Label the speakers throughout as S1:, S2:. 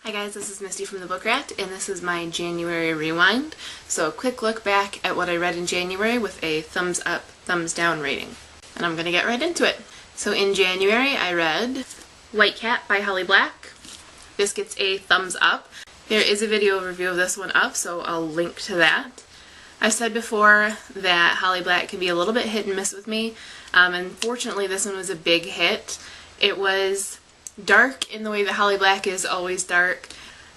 S1: Hi guys, this is Misty from the Book Rat, and this is my January rewind. So a quick look back at what I read in January with a thumbs up, thumbs down rating. And I'm gonna get right into it. So in January I read White Cat by Holly Black. This gets a thumbs up. There is a video review of this one up, so I'll link to that. I've said before that Holly Black can be a little bit hit and miss with me, and fortunately this one was a big hit. It was dark in the way that Holly Black is always dark,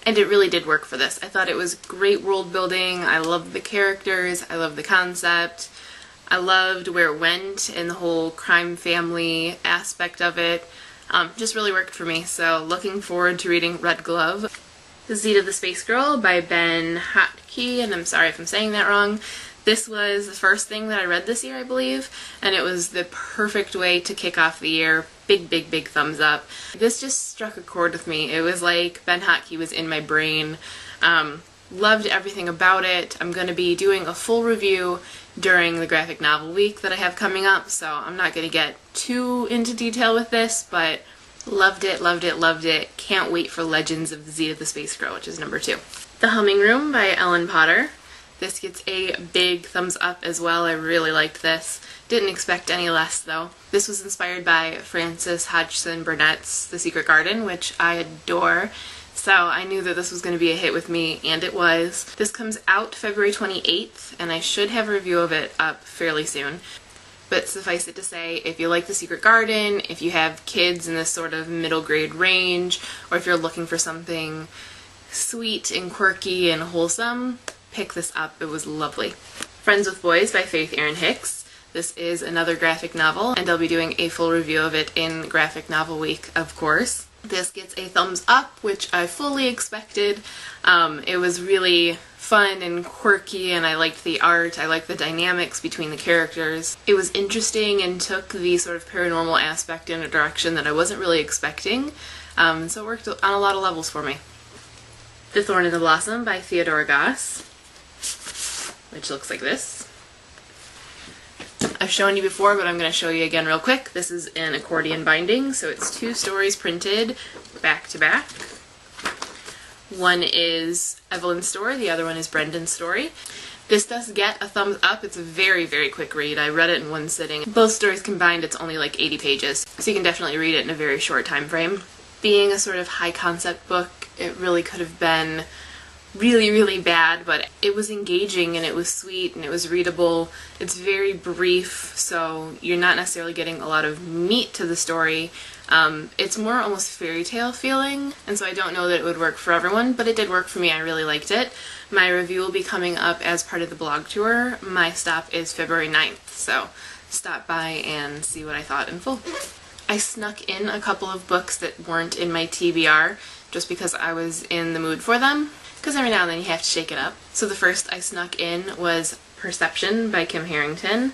S1: and it really did work for this. I thought it was great world building. I loved the characters, I loved the concept, I loved where it went and the whole crime family aspect of it. Just really worked for me, so looking forward to reading Red Glove. Zita the Spacegirl by Ben Hotke, and I'm sorry if I'm saying that wrong. This was the first thing that I read this year, I believe, and it was the perfect way to kick off the year. Big, big, big thumbs up. This just struck a chord with me. It was like Ben Hotke was in my brain. Loved everything about it. I'm going to be doing a full review during the graphic novel week that I have coming up, so I'm not going to get too into detail with this, but loved it, loved it, loved it. Can't wait for Legends of Zita the Spacegirl, which is number 2. The Humming Room by Ellen Potter. This gets a big thumbs up as well. I really liked this. Didn't expect any less though. This was inspired by Frances Hodgson Burnett's The Secret Garden, which I adore. So I knew that this was going to be a hit with me, and it was. This comes out February 28th, and I should have a review of it up fairly soon. But suffice it to say, if you like The Secret Garden, if you have kids in this sort of middle grade range, or if you're looking for something sweet and quirky and wholesome, pick this up. It was lovely. Friends with Boys by Faith Erin Hicks. This is another graphic novel, and I'll be doing a full review of it in Graphic Novel Week, of course. This gets a thumbs up, which I fully expected. It was really fun and quirky, and I liked the art. I liked the dynamics between the characters. It was interesting and took the sort of paranormal aspect in a direction that I wasn't really expecting, so it worked on a lot of levels for me. The Thorn and the Blossom by Theodora Goss, which looks like this. I've shown you before, but I'm going to show you again real quick. This is an accordion binding, so it's 2 stories printed back to back. One is Evelyn's story, the other one is Brendan's story. This does get a thumbs up. It's a very, very quick read. I read it in one sitting. Both stories combined, it's only like 80 pages, so you can definitely read it in a very short time frame. Being a sort of high concept book, it really could have been really, really bad, but it was engaging and it was sweet and it was readable. It's very brief, so you're not necessarily getting a lot of meat to the story. It's more almost fairy tale feeling, and so I don't know that it would work for everyone, but it did work for me. I really liked it. My review will be coming up as part of the blog tour. My stop is February 9th, so stop by and see what I thought in full. I snuck in a couple of books that weren't in my TBR just because I was in the mood for them, because every now and then you have to shake it up. So the first I snuck in was Perception by Kim Harrington.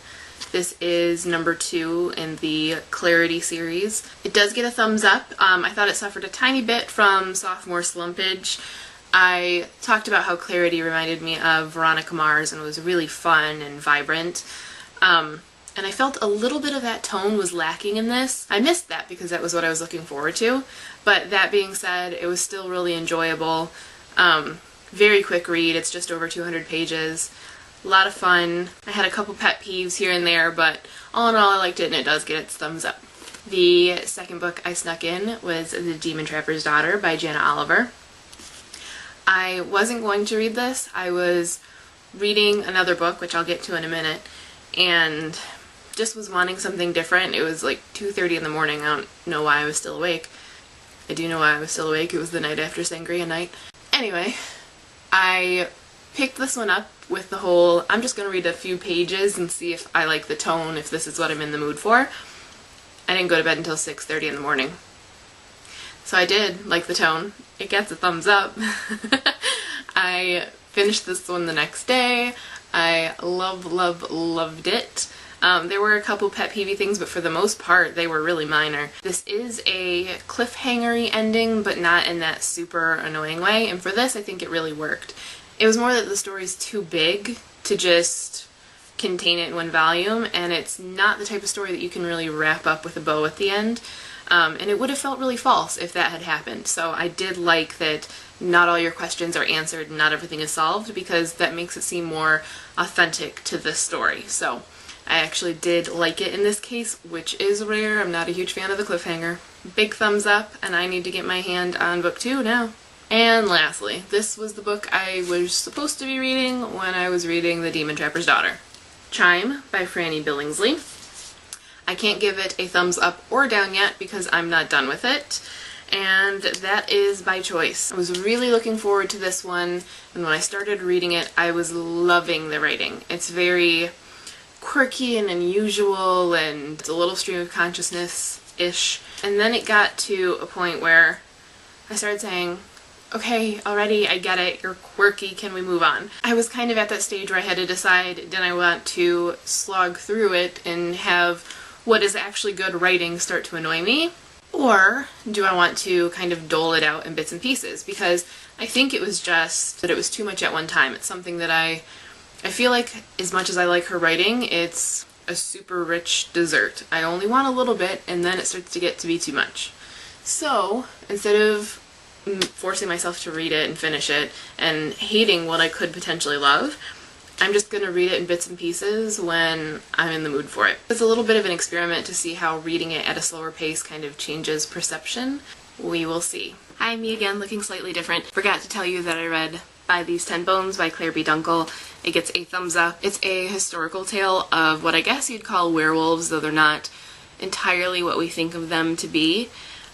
S1: This is number 2 in the Clarity series. It does get a thumbs up. I thought it suffered a tiny bit from sophomore slumpage. I talked about how Clarity reminded me of Veronica Mars and was really fun and vibrant. And I felt a little bit of that tone was lacking in this. I missed that because that was what I was looking forward to. But that being said, it was still really enjoyable. Very quick read. It's just over 200 pages. A lot of fun. I had a couple pet peeves here and there, but all in all I liked it, and it does get its thumbs up. The second book I snuck in was The Demon Trapper's Daughter by Jana Oliver. I wasn't going to read this. I was reading another book, which I'll get to in a minute, and just was wanting something different. It was like 2:30 in the morning. I don't know why I was still awake. I do know why I was still awake. It was the night after Sangria night. Anyway, I picked this one up with the whole, I'm just going to read a few pages and see if I like the tone, if this is what I'm in the mood for. I didn't go to bed until 6:30 in the morning. So I did like the tone. It gets a thumbs up. I finished this one the next day. I loved it. There were a couple pet peevey things, but for the most part they were really minor. This is a cliffhanger-y ending, but not in that super annoying way, and for this I think it really worked. It was more that the story's too big to just contain it in one volume, and it's not the type of story that you can really wrap up with a bow at the end. And it would have felt really false if that had happened. So I did like that not all your questions are answered and not everything is solved, because that makes it seem more authentic to this story. So I actually did like it in this case, which is rare. I'm not a huge fan of the cliffhanger. Big thumbs up, and I need to get my hand on book 2 now. And lastly, this was the book I was supposed to be reading when I was reading The Demon Trapper's Daughter. Chime by Franny Billingsley. I can't give it a thumbs up or down yet because I'm not done with it, and that is by choice. I was really looking forward to this one, and when I started reading it, I was loving the writing. It's very quirky and unusual, and it's a little stream of consciousness-ish. And then it got to a point where I started saying, okay, already, I get it, you're quirky, can we move on? I was kind of at that stage where I had to decide, did I want to slog through it and have what is actually good writing start to annoy me? Or do I want to kind of dole it out in bits and pieces? Because I think it was just that it was too much at one time. It's something that I feel like, as much as I like her writing, it's a super rich dessert. I only want a little bit, and then it starts to get to be too much. So, instead of forcing myself to read it and finish it and hating what I could potentially love, I'm just going to read it in bits and pieces when I'm in the mood for it. It's a little bit of an experiment to see how reading it at a slower pace kind of changes perception. We will see. Hi, me again, looking slightly different. Forgot to tell you that I read By These 10 Bones by Claire B. Dunkel. It gets a thumbs up. It's a historical tale of what I guess you'd call werewolves, though they're not entirely what we think of them to be.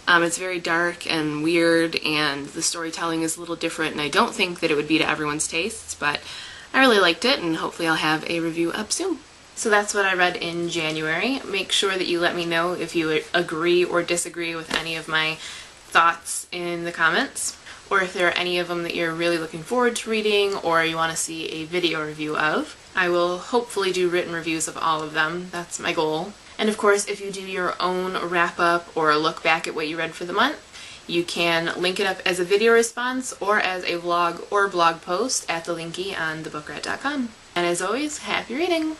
S1: It's very dark and weird, and the storytelling is a little different, and I don't think that it would be to everyone's tastes, but I really liked it, and hopefully I'll have a review up soon. So that's what I read in January. Make sure that you let me know if you agree or disagree with any of my thoughts in the comments, or if there are any of them that you're really looking forward to reading or you want to see a video review of. I will hopefully do written reviews of all of them. That's my goal. And of course, if you do your own wrap-up or a look back at what you read for the month, you can link it up as a video response or as a vlog or blog post at the linky on thebookrat.com. And as always, happy reading!